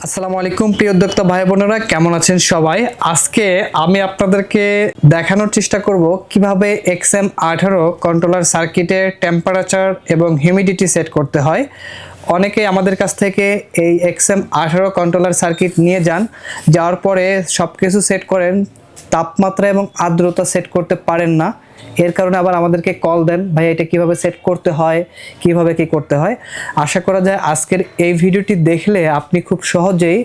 আসসালামু আলাইকুম প্রিয় উদ্যোক্তা ভাই বোনেরা, কেমন আছেন সবাই? আজকে আমি আপনাদেরকে দেখানোর চেষ্টা করব কিভাবে XM18 কন্ট্রোলার সার্কিটের টেম্পারেচার এবং হিউমিডিটি সেট করতে হয়। অনেকেই আমাদের কাছ থেকে এই XM18 কন্ট্রোলার সার্কিট নিয়ে যাওয়ার পরে সব কিছু সেট করেন, তাপমাত্রা এবং আর্দ্রতা সেট করতে পারেন না। এর কারণে আবার আমাদেরকে কল দেন, ভাই এটা কিভাবে সেট করতে হয়, কিভাবে কি করতে হয়। আশা করা যায় আজকের এই ভিডিওটি দেখলে আপনি খুব সহজেই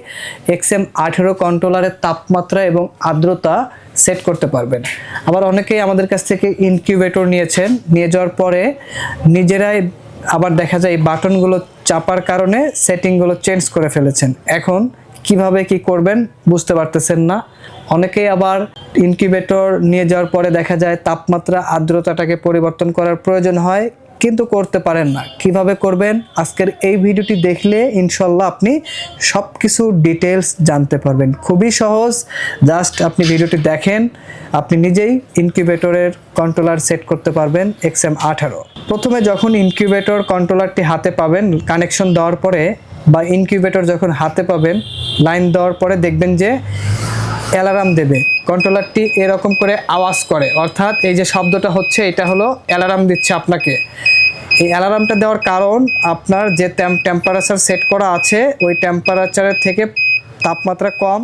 XM18 কন্ট্রোলারের তাপমাত্রা এবং আর্দ্রতা সেট করতে পারবেন। আবার অনেকেই আমাদের কাছ থেকে ইনকিউবেটর নিয়েছেন, নিয়ে যাওয়ার পরে নিজেরাই আবার দেখা যায় এই বাটনগুলো চাপার কারণে সেটিংগুলো চেঞ্জ করে ফেলেছেন। এখন কিভাবে কি করবেন বুঝতে পারতেছেন না। অনেকেই আবার ইনকিউবেটর নিয়ে যাওয়ার পরে দেখা যায় তাপমাত্রা আর্দ্রতাটাকে পরিবর্তন করার প্রয়োজন হয়, কিন্তু করতে পারেন না। কিভাবে করবেন আজকের এই ভিডিওটি দেখলে ইনশাল্লাহ আপনি সব কিছু ডিটেলস জানতে পারবেন। খুবই সহজ, জাস্ট আপনি ভিডিওটি দেখেন, আপনি নিজেই ইনকিউবেটরের কন্ট্রোলার সেট করতে পারবেন XM18। প্রথমে যখন ইনকিউবেটর কন্ট্রোলারটি হাতে পাবেন, কানেকশন দেওয়ার পরে বা ইনকিউবেটর যখন হাতে পাবেন, লাইন দেওয়ার পরে দেখবেন যে অ্যালার্ম দেবে। কন্ট্রোলারটি এরকম করে আওয়াজ করে, অর্থাৎ এই যে শব্দটা হচ্ছে এটা হলো অ্যালার্ম দিচ্ছে আপনাকে। এই অ্যালার্মটা দেওয়ার কারণ আপনার যে টেম্পারেচার সেট করা আছে ওই টেম্পারেচারের থেকে তাপমাত্রা কম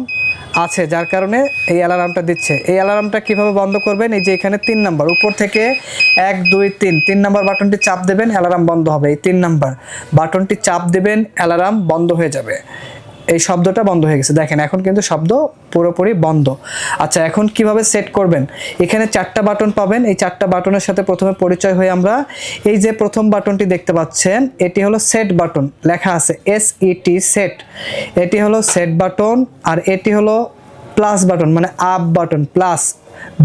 আছে, যার কারণে এই অ্যালার্মটা দিচ্ছে। এই অ্যালার্মটা কিভাবে বন্ধ করবেন? এই যে এখানে 3 নাম্বার, উপর থেকে 1 2 3 নাম্বার বাটনটি চাপ দেবেন, অ্যালার্ম বন্ধ হবে। এই 3 নাম্বার বাটনটি চাপ দেবেন, অ্যালার্ম বন্ধ হয়ে যাবে। এই শব্দটা বন্ধ হয়ে গেছে, দেখেন এখন কিন্তু শব্দ পুরোপুরি বন্ধ। আচ্ছা, এখন কিভাবে সেট করবেন? এখানে 4টা বাটন পাবেন। এই 4টা বাটনের সাথে প্রথমে পরিচয় হয়ে আমরা এই যে প্রথম বাটনটি দেখতে পাচ্ছেন, এটি হলো সেট বাটন, লেখা আছে SET সেট। এটি হলো সেট বাটন, আর এটি হলো প্লাস বাটন, মানে আপ বাটন, প্লাস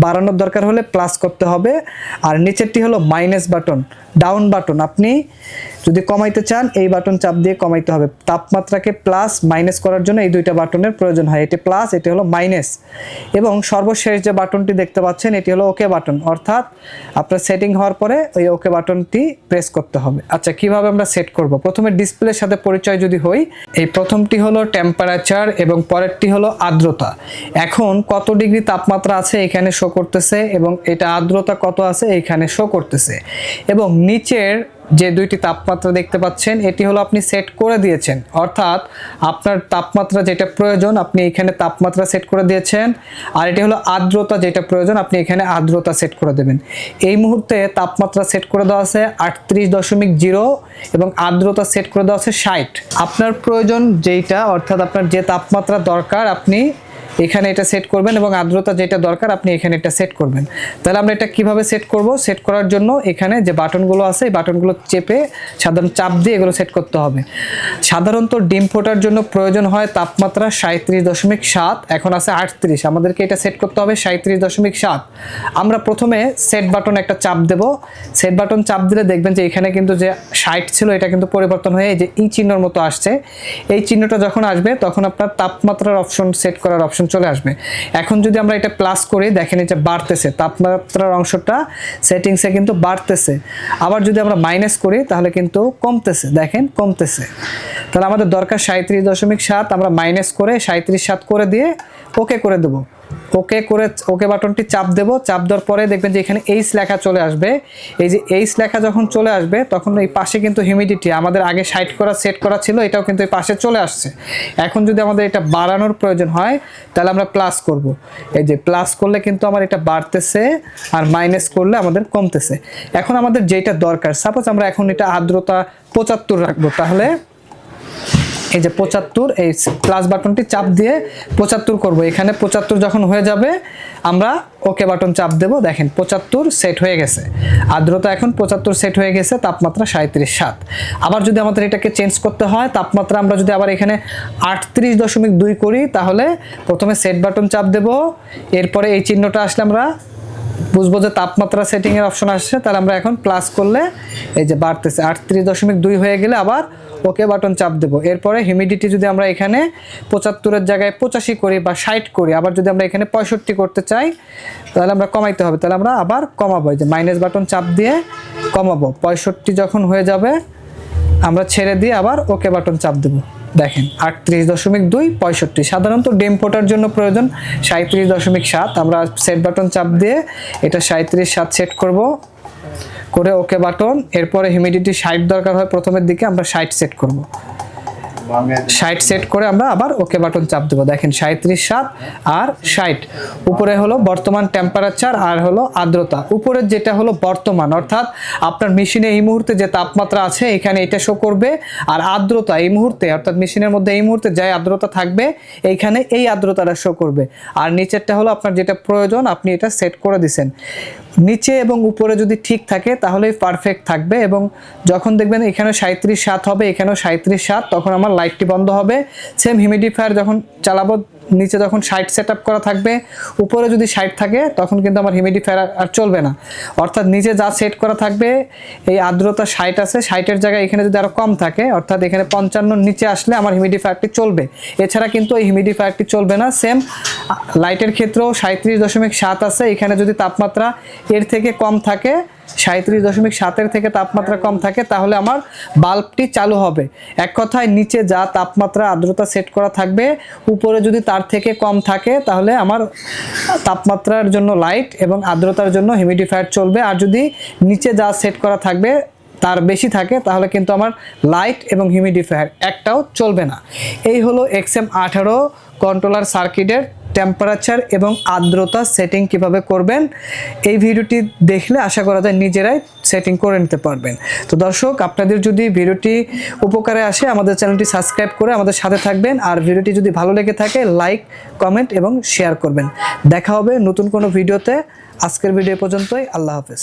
বাড়ানোর দরকার হলে প্লাস করতে হবে। আর নিচেরটি হলো মাইনাস বাটন, ডাউন বাটন। আপনি যদি কমাইতে চান এই বাটন চাপ দিয়ে কমাইতে হবে। তাপমাত্রাকে প্লাস মাইনাস করার জন্য এই দুইটা বাটনের প্রয়োজন হয়, এটি প্লাস, এটি হলো মাইনাস। এবং সর্বশেষ যে বাটনটি দেখতে পাচ্ছেন এটি হলো ওকে বাটন, অর্থাৎ আপনার সেটিং হওয়ার পরে ওই ওকে বাটনটি প্রেস করতে হবে। আচ্ছা, কিভাবে আমরা সেট করব? প্রথমে ডিসপ্লের সাথে পরিচয় যদি হই, এই প্রথমটি হলো টেম্পারেচার এবং পরেরটি হলো আর্দ্রতা। এখন কত ডিগ্রি তাপমাত্রা আছে এখানে শো করতেছে, এবং এটা আর্দ্রতা কত আছে এখানে শো করতেছে। এবং নিচের যে দুইটি তাপমাত্রা দেখতে পাচ্ছেন এটি হলো আপনি সেট করে দিয়েছেন, অর্থাৎ আপনার তাপমাত্রা যেটা প্রয়োজন আপনি এখানে তাপমাত্রা সেট করে দিয়েছেন। আর এটি হলো আর্দ্রতা যেটা প্রয়োজন আপনি এখানে আর্দ্রতা সেট করে দেবেন। এই মুহূর্তে তাপমাত্রা সেট করে দেওয়া আছে 38.0 এবং আর্দ্রতা সেট করে দেওয়া আছে 60। আপনার প্রয়োজন যেইটা, অর্থাৎ আপনার যে তাপমাত্রা দরকার আপনি এখানে এটা সেট করবেন, এবং আর্দ্রতা যেটা দরকার আপনি এখানে এটা সেট করবেন। তাহলে আমরা এটা কিভাবে সেট করব? সেট করার জন্য এখানে যে বাটনগুলো আছে এই বাটনগুলো চেপে সাধারণ চাপ দিয়ে এগুলো সেট করতে হবে। সাধারণত ডিম ফোটার জন্য প্রয়োজন হয় তাপমাত্রা 37.7, এখন আছে 38, আমাদেরকে এটা সেট করতে হবে 37.7। আমরা প্রথমে সেট বাটন একটা চাপ দেব। সেট বাটন চাপ দিলে দেখবেন যে এখানে কিন্তু যে 60 ছিল এটা কিন্তু পরিবর্তন হয়ে এই যে ই চিহ্নের মতো আসছে। এই চিহ্নটা যখন আসবে তখন আপনার তাপমাত্রার অপশন, সেট করার অপশন চলে আসবে। এখন যদি আমরা এটা প্লাস করি, দেখেন এটা বাড়তেছে, তাপমাত্রার অংশটা সেটিংসে কিন্তু বাড়তেছে। আবার যদি আমরা মাইনাস করি তাহলে কিন্তু কমতেছে, দেখেন কমতেছে। তাহলে আমাদের দরকার 37.7, আমরা মাইনাস করে 37.7 করে দিয়ে ওকে করে দেবো। ওকে করে ওকে বাটনটি চাপ দেব। চাপ দেওয়ার পরে দেখবেন যে এখানে এইচ লেখা চলে আসবে। এই যে এইচ লেখা যখন চলে আসবে তখন এই পাশে কিন্তু হিউমিডিটি আমাদের আগে 60 করা সেট করা ছিল, এটাও কিন্তু এই পাশে চলে আসছে। এখন যদি আমাদের এটা বাড়ানোর প্রয়োজন হয় তাহলে আমরা প্লাস করব। এই যে প্লাস করলে কিন্তু আমার এটা বাড়তেছে, আর মাইনাস করলে আমাদের কমতেছে। এখন আমাদের যেটা দরকার, সাপোজ আমরা এখন এটা আর্দ্রতা 75 রাখবো, তাহলে এই যে 75, এই প্লাস বাটনটি চাপ দিয়ে 75 করব। এখানে 75 যখন হয়ে যাবে আমরা ওকে বাটন চাপ দেব, দেখেন 75 সেট হয়ে গেছে। আর্দ্রতা এখন 75 সেট হয়ে গেছে, তাপমাত্রা 37.7। আবার যদি আমাদের এটাকে চেঞ্জ করতে হয় তাপমাত্রা, আমরা যদি আবার এখানে 38.2 করি তাহলে প্রথমে সেট বাটন চাপ দেব, এরপরে এই চিহ্নটা আসলে আমরা বুঝবো যে তাপমাত্রা সেটিং এর অপশন আসছে। তাহলে আমরা এখন প্লাস করলে এই যে বাড়তেছে, 38.2 হয়ে গেলে আবার ওকে বাটন চাপ দেব। এরপরে হিউমিডিটি যদি আমরা এখানে 75-এর জায়গায় 85 করি বা 60 করি, আবার যদি আমরা এখানে 65 করতে চাই তাহলে আমরা কমাইতে হবে। তাহলে আমরা আবার কমাবো, এই যে মাইনাস বাটন চাপ দিয়ে কমাবো। 65 যখন হয়ে যাবে আমরা ছেড়ে দিয়ে আবার ওকে বাটন চাপ দেব। দেখেন 38.2 65। সাধারণত ডিম ফোটার জন্য প্রয়োজন 37.7। আমরা সেট বাটন চাপ দিয়ে এটা 37.7 সেট করব, করে ওকে বাটন। এরপরে হিউমিডিটি 60 দরকার হয় প্রথমের দিকে, আমরা 60 সেট করব। 60 সেট করে আমরা আবার ওকে বাটন চাপ দেবো। দেখেন 37.7 আর 60। উপরে হলো বর্তমান টেম্পারেচার আর হলো আর্দ্রতা। উপরে যেটা হলো বর্তমান, অর্থাৎ আপনার মেশিনে এই মুহূর্তে যে তাপমাত্রা আছে এখানে এটা শো করবে, আর আর্দ্রতা এই মুহূর্তে অর্থাৎ মেশিনের মধ্যে এই মুহূর্তে যে আর্দ্রতা থাকবে এইখানে এই আর্দ্রতাটা শো করবে। আর নিচেরটা হলো আপনার যেটা প্রয়োজন, আপনি এটা সেট করে দিছেন। নিচে এবং উপরে যদি ঠিক থাকে তাহলেই পারফেক্ট থাকবে। এবং যখন দেখবেন এখানে 37.7 হবে, এখানেও 37.7, তখন আমার লাইটটি বন্ধ হবে। সেম হিউমিডিফায়ার যখন চালাবো, নিচে যখন 60 সেট আপ করা থাকবে, উপরে যদি 60 থাকে তখন কিন্তু আমার হিউমিডিফায়ার আর চলবে না। অর্থাৎ নিচে যা সেট করা থাকবে, এই আর্দ্রতা 60 আছে, 60-এর জায়গায় এখানে যদি আরও কম থাকে, অর্থাৎ এখানে 55-র নিচে আসলে আমার হিউমিডিফায়ারটি চলবে। এছাড়া কিন্তু এই হিউমিডিফায়ারটি চলবে না। সেম লাইটের ক্ষেত্রেও 37.7 আছে, এখানে যদি তাপমাত্রা এর থেকে কম থাকে, 37.7-এর থেকে তাপমাত্রা কম থাকে, তাহলে আমার বাল্বটি চালু হবে। এক কথায় নিচে যা তাপমাত্রা আর্দ্রতা সেট করা থাকবে, উপরে যদি তার থেকে কম থাকে তাহলে আমার তাপমাত্রার জন্য লাইট এবং আর্দ্রতার জন্য হিউমিডিফায়ার চলবে। আর যদি নিচে যা সেট করা থাকবে তার বেশি থাকে তাহলে কিন্তু আমার লাইট এবং হিউমিডিফায়ার একটাও চলবে না। এই হলো XM18 কন্ট্রোলার সার্কিটের টেম্পারেচার এবং আর্দ্রতা সেটিং কিভাবে করবেন। এই ভিডিওটি দেখলে আশা করা যায় নিজেরাই সেটিং করে নিতে পারবেন। তো দর্শক, আপনাদের যদি ভিডিওটি উপকারে আসে আমাদের চ্যানেলটি সাবস্ক্রাইব করে আমাদের সাথে থাকবেন। আর ভিডিওটি যদি ভালো লেগে থাকে লাইক, কমেন্ট এবং শেয়ার করবেন। দেখা হবে নতুন কোনো ভিডিওতে। আজকের ভিডিও পর্যন্তই। আল্লাহ হাফেজ।